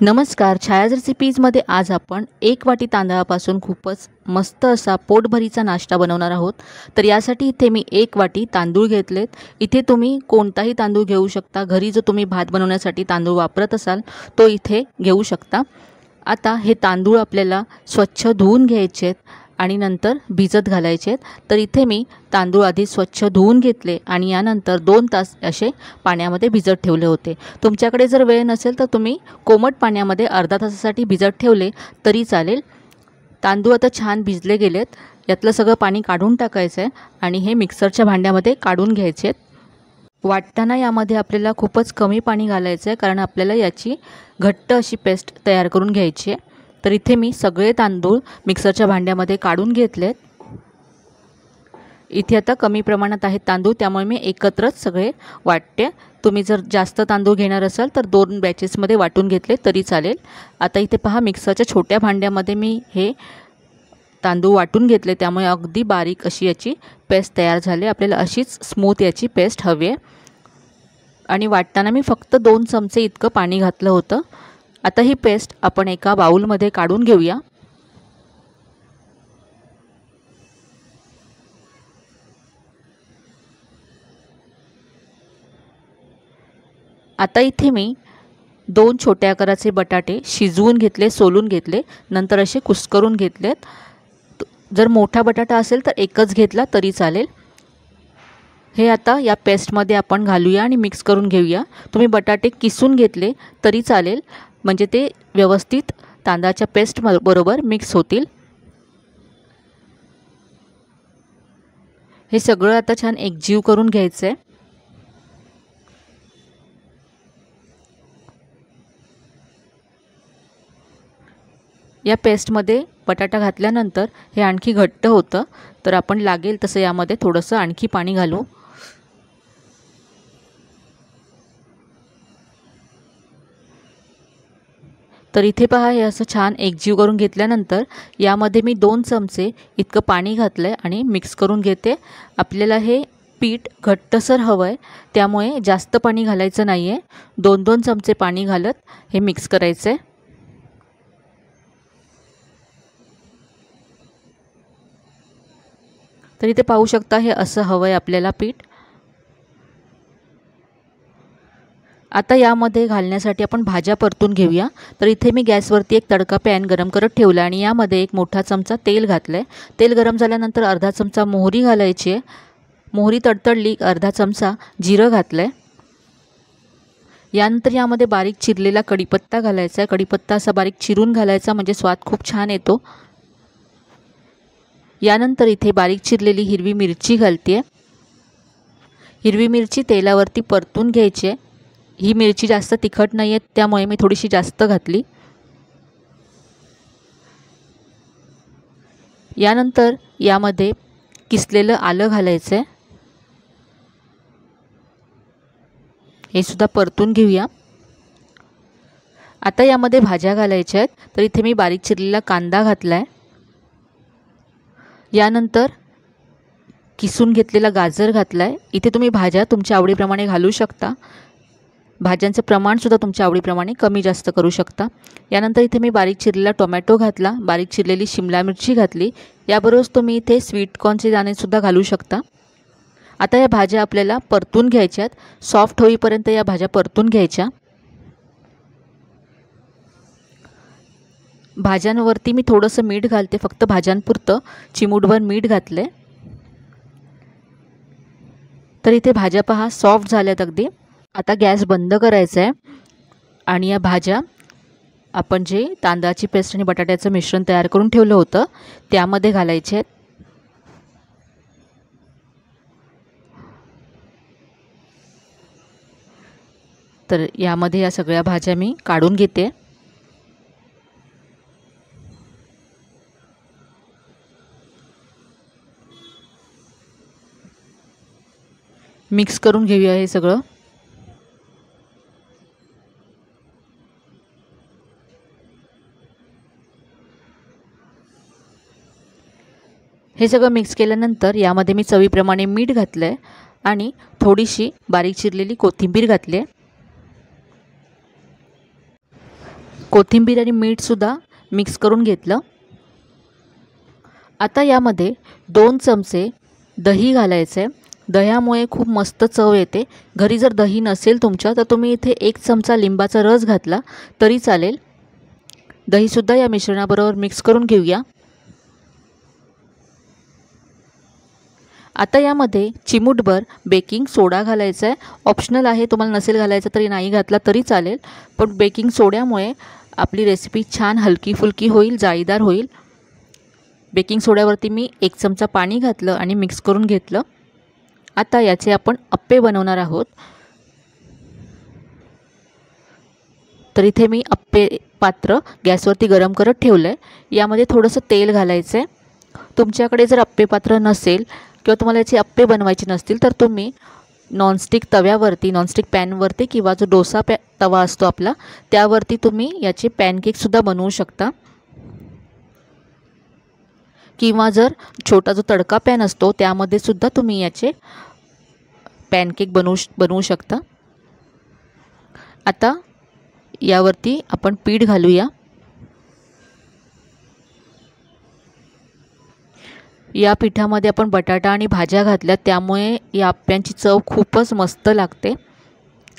नमस्कार, छायाज रेसिपीजमध्ये आज आपण एक वाटी तांदळापासून खूपच मस्त असा पोटभरीचा नाश्ता बनवणार आहोत। तर यासाठी इथे मी एक वाटी तांदूळ घेतलेत। इथे तुम्ही कोणताही तांदूळ घेऊ शकता। घरी जो तुम्ही भात बनवण्यासाठी तांदूळ वापरत असाल तो इथे घेऊ शकता। आता हे तांदूळ आपल्याला स्वच्छ धुवून घ्यायचे आहेत आणि नंतर भिजत घालायचे आहेत। तर इथे मी तांदूळ आधी स्वच्छ धुवून घेतले आणि यानंतर 2 तास असे पाण्यामध्ये भिजत ठेवले होते। तुमच्याकडे जर वेळ नसेल तर तुम्ही कोमट पाण्यामध्ये अर्धा तासासाठी भिजत ठेवले तरी चालेल। तांदूळ आता छान भिजले गेलेत। यातलं सगळं पाणी काढून टाकायचं आहे आणि हे मिक्सरच्या भांड्यामध्ये काढून घ्यायचे आहेत। वाटताना यामध्ये आपल्याला खूपच कमी पाणी घालायचं आहे, कारण आपल्याला याची घट्ट अशी पेस्ट तयार करून घ्यायची आहे। तर इथे मी सगळे तांदूळ मिक्सरच्या भांड्यामध्ये काढून घेतलेत। इथे आता कमी प्रमाणात आहेत तांदूळ, त्यामुळे मी एकत्रच सगळे वाटते। तुम्ही जर जास्त तांदूळ घेणार असाल तर 2 बॅचेसमध्ये वाटून घेतले तरी चालेल। आता इथे पहा, मिक्सरच्या छोट्या भांड्यामध्ये मी हे तांदूळ वाटून घेतले, त्यामुळे अगदी बारीक अशी याची पेस्ट तयार झाली। आपल्याला अशीच स्मूथ याची पेस्ट हवी आहे। आणि वाटताना मी फक्त 2 चमचे इतकं पाणी घातलं होतं। आता ही पेस्ट आपण एका बाउलमध्ये काढून घेऊया। आता इथे मी 2 छोट्या आकाराचे बटाटे शिजवून घेतले, सोलून घेतले, नंतर असे कुस्करून घेतलेत। जर मोठा बटाटा असेल तर एकच घेतला तरी चालेल। हे आता या पेस्टमध्ये आपण घालूया आणि मिक्स करून घेऊया। तुम्ही बटाटे किसून घेतले तरी चालेल, म्हणजे ते व्यवस्थित तांदळाच्या पेस्ट बरोबर मिक्स होतील। हे सगळं आता छान एकजीव करून घ्यायचं आहे। या पेस्टमध्ये बटाटा घातल्यानंतर हे आणखी घट्ट होतं, तर आपण लागेल तसं यामध्ये थोडंसं आणखी पाणी घालू। तर इथे पहा, हे असं छान एकजीव करून घेतल्यानंतर यामध्ये मी 2 चमचे इतकं पाणी घातलं आणि मिक्स करून घेते। आपल्याला हे पीठ घट्टसर हवं आहे, त्यामुळे जास्त पाणी घालायचं नाही आहे। 2-2 चमचे पाणी घालत हे मिक्स करायचं आहे। तर इथे पाहू शकता, हे असं हवं आहे आपल्याला पीठ। आता यामध्ये घालण्यासाठी आपण भाज्या परतून घेऊया। तर इथे मी गॅसवरती एक तडका पॅन गरम करत ठेवला आणि यामध्ये 1 मोठा चमचा तेल घातले। तेल गरम झाल्यानंतर अर्धा चमचा मोहरी घालायची आहे। मोहरी तडतडली, अर्धा चमचा जिरं घातलं आहे। यानंतर यामध्ये बारीक चिरलेला कढीपत्ता घालायचा आहे। कढीपत्ता असा बारीक चिरून घालायचा, म्हणजे स्वाद खूप छान येतो। यानंतर इथे बारीक चिरलेली हिरवी मिरची घालते। हिरवी मिरची तेलावरती परतून घ्यायची आहे। ही मिरची जास्त तिखट नाही आहे, त्यामुळे मी थोडीशी जास्त घातली। यानंतर यामध्ये किसलेलं आलं घालायचं आहे। हे सुद्धा परतून घेऊया। आता यामध्ये भाज्या घालायच्या आहेत। तर इथे मी बारीक चिरलेला कांदा घातला आहे। यानंतर किसून घेतलेला गाजर घातला आहे। इथे तुम्ही भाज्या तुमच्या आवडीप्रमाणे घालू शकता। भाज्यांचं प्रमाणसुद्धा तुमच्या आवडीप्रमाणे कमी जास्त करू शकता। यानंतर इथे मी बारीक चिरलेला टोमॅटो घातला, बारीक चिरलेली शिमला मिरची घातली। याबरोबरच तुम्ही इथे स्वीट कॉर्नचे दाणेसुद्धा घालू शकता। आता या भाज्या आपल्याला परतून घ्यायच्या आहेत। सॉफ्ट होईपर्यंत या भाज्या परतून घ्यायच्या। भाज्यांवरती मी थोडंसं मीठ घालते, फक्त भाज्यांपुरतं चिमूटभर मीठ घातले। तर इथे भाज्या पहा सॉफ्ट झाल्यात अगदी। आता गॅस बंद करायचा आहे आणि या भाज्या आपण जे तांदळाची पेस्ट आणि बटाट्याचं मिश्रण तयार करून ठेवलं होतं त्यामध्ये घालायचे आहेत। तर यामध्ये या सगळ्या भाज्या मी काढून घेते। मिक्स करून घेऊया हे सगळं। हे सगळं मिक्स केल्यानंतर यामध्ये मी चवीप्रमाणे मीठ घातलं आहे आणि थोडीशी बारीक चिरलेली कोथिंबीर घातली आहे। कोथिंबीर आणि मीठसुद्धा मिक्स करून घेतलं. आता यामध्ये 2 चमचे दही घालायचं आहे. दह्यामुळे खूप मस्त चव येते. घरी जर दही नसेल तुमच्या तर तुम्ही इथे 1 चमचा लिंबाचा रस घातला तरी चालेल. दहीसुद्धा या मिश्रणाबरोबर मिक्स करून घेऊया. आता यामध्ये चिमूटभर बेकिंग सोडा घालायचा आहे. ऑप्शनल आहे, तुम्हाला नसेल घालायचं तरी नाही घातला तरी चालेल. पण बेकिंग सोड्यामुळे आपली रेसिपी छान हलकी फुलकी होईल, जाळीदार होईल. बेकिंग सोड्यावरती मी 1 चमचा पाणी घातलं आणि मिक्स करून घेतलं. आता याचे आपण अप्पे बनवणार आहोत. तर इथे मी अप्पे पात्र गॅसवरती गरम करत ठेवलं आहे. यामध्ये थोडंसं तेल घालायचं आहे. तुमच्याकडे जर अप्पे पात्र नसेल किंवा तुम्हाला याचे अप्पे बनवायचे नसतील तर तुम्ही नॉनस्टिक तव्यावरती, नॉनस्टिक पॅनवरती किंवा जो डोसा तवा असतो आपला त्यावरती तुम्ही याचे पॅनकेकसुद्धा बनवू शकता. किंवा जर छोटा जो तडका पॅन असतो त्यामध्ये सुद्धा तुम्ही याचे पॅनकेक बनवू शकता. आता यावरती आपण पीठ घालूया. या पिठामध्ये आपण बटाटा आणि भाज्या घातल्या त्यामुळे या अप्प्यांची चव खूपच मस्त लागते.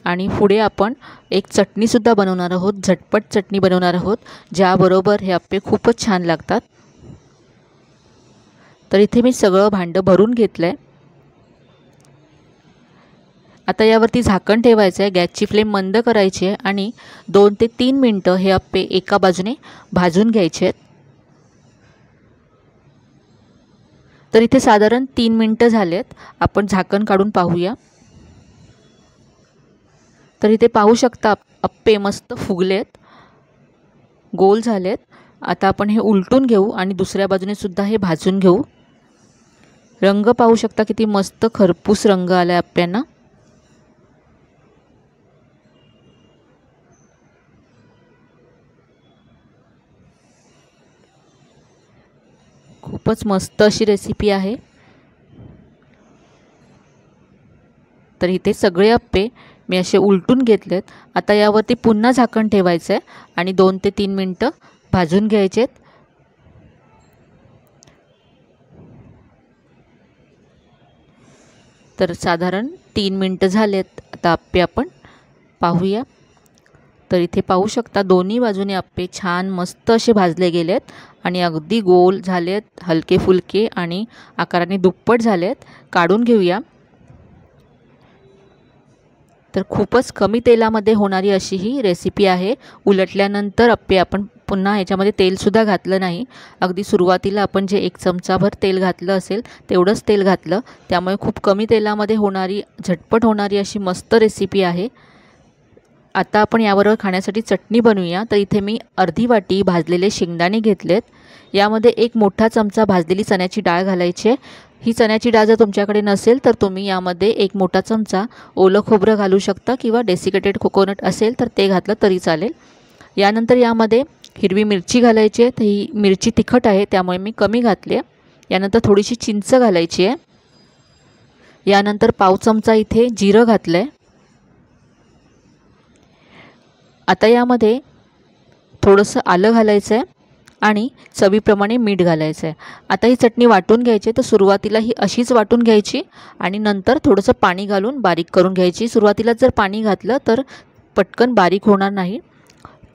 आणि पुढे आपण एक चटणीसुद्धा बनवणार आहोत, झटपट चटणी बनवणार आहोत ज्याबरोबर हे अप्पे खूपच छान लागतात. तर इथे मी सगळं भांडं भरून घेतलं आहे. आता यावरती झाकण ठेवायचं आहे. गॅसची फ्लेम मंद करायची आहे आणि 2 ते 3 मिनटं हे अप्पे एका बाजूने भाजून घ्यायचे आहेत. तर इथे साधारण 3 मिनटं झालेत. आपण झाकण काढून पाहूया. तर इथे पाहू शकता अप्पे मस्त फुगलेत, गोल झालेत. आता आपण हे उलटून घेऊ आणि दुसऱ्या बाजूने सुद्धा हे भाजून घेऊ. रंग पाहू शकता किती मस्त खरपूस रंग आला अप्प्यांना. खूपच मस्त अशी रेसिपी आहे. तर इथे सगळे अप्पे मी असे उलटून घेतलेत. आता यावरती पुन्हा झाकण ठेवायचं आहे आणि 2 ते 3 मिनटं भाजून घ्यायचेत. तर साधारण 3 मिनटं झालेत. आता अप्पे आपण पाहूया. तर इथे पाहू शकता दोन्ही बाजूने अप्पे छान मस्त असे भाजले गेलेत आणि अगदी गोल झालेत, हलके फुलके आणि आकाराने दुप्पट झालेत. काढून घेऊया. तर खूपच कमी तेलामध्ये होणारी अशी ही रेसिपी आहे. उलटल्यानंतर अप्पे आपण पुन्हा ह्याच्यामध्ये तेलसुद्धा घातलं नाही. अगदी सुरुवातीला आपण जे 1 चमचाभर तेल घातलं असेल तेवढंच तेल घातलं. त्यामुळे खूप कमी तेलामध्ये होणारी, झटपट होणारी अशी मस्त रेसिपी आहे. आता आपण याबरोबर खाण्यासाठी चटणी बनवूया. तर इथे मी अर्धी वाटी भाजलेले शेंगदाणे घेतलेत. यामध्ये 1 मोठा चमचा भाजलेली चण्याची डाळ घालायची आहे. ही चण्याची डाळ जर तुमच्याकडे नसेल तर तुम्ही यामध्ये 1 मोठा चमचा ओलं खोबरं घालू शकता किंवा डेसिकेटेड कोकोनट असेल तर ते घातलं तरी चालेल. यानंतर यामध्ये हिरवी मिरची घालायची आहे. तर ही मिरची तिखट आहे त्यामुळे मी कमी घातली आहे. यानंतर थोडीशी चिंच घालायची आहे. यानंतर पाव चमचा इथे जिरं घातलं आहे. आता यामध्ये थोडंसं आलं घालायचं आहे आणि चवीप्रमाणे मीठ घालायचं आहे. आता ही चटणी वाटून घ्यायची. तर सुरुवातीला ही अशीच वाटून घ्यायची आणि नंतर थोडंसं पाणी घालून बारीक करून घ्यायची. सुरुवातीला जर पाणी घातलं तर पटकन बारीक होणार नाही.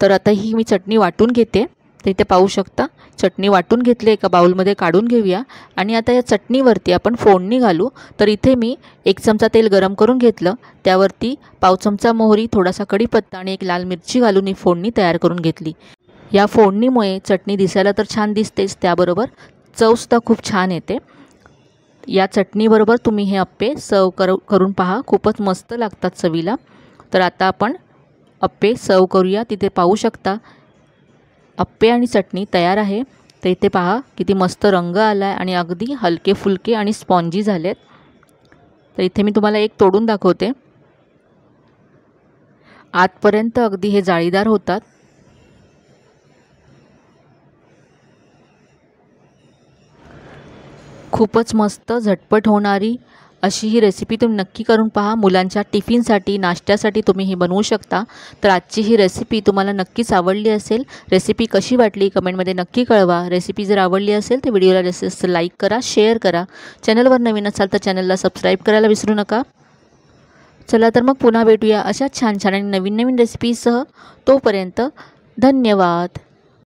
तर आता ही मी चटणी वाटून घेते. तर इथे पाहू शकता चटणी वाटून घेतली. एका बाउलमध्ये काढून घेऊया आणि आता या चटणीवरती आपण फोडणी घालू. तर इथे मी 1 चमचा तेल गरम करून घेतलं. त्यावरती पाव चमचा मोहरी, थोडासा कढीपत्ता आणि 1 लाल मिरची घालून ही फोडणी तयार करून घेतली. या फोडणीमुळे चटणी दिसायला तर छान दिसतेच, त्याबरोबर चवसुद्धा खूप छान येते. या चटणीबरोबर तुम्ही हे अप्पे सर्व करून पहा. खूपच मस्त लागतात चवीला. तर आता आपण अप्पे सर्व करूया. तिथे पाहू शकता अप्पे आणि चटणी तयार आहे. तर इथे पहा किती मस्त रंग आला आहे आणि अगदी हलके फुलके आणि स्पॉन्जी झालेत. तर इथे मी तुम्हाला एक तोडून दाखवते. आतपर्यंत अगदी हे जाळीदार होतात. खूपच मस्त झटपट होणारी अशी ही रेसिपी तुम्ही नक्की करून पहा। मुलांच्या टिफिनसाठी, नाश्त्यासाठी तुम्ही ही बनवू शकता। तर आजची ही रेसिपी तुम्हाला नक्कीच आवडली असेल। रेसिपी कशी वाटली कमेंटमध्ये नक्की कळवा। रेसिपी जर आवडली असेल तर व्हिडिओला जास्तीत जास्त लाईक करा, शेअर करा। चॅनलवर नवीन असाल तर चॅनलला सबस्क्राईब करायला विसरू नका। चला तर मग पुन्हा भेटूया अशा छान छान आणि नवीन नवीन रेसिपीसह। तोपर्यंत धन्यवाद।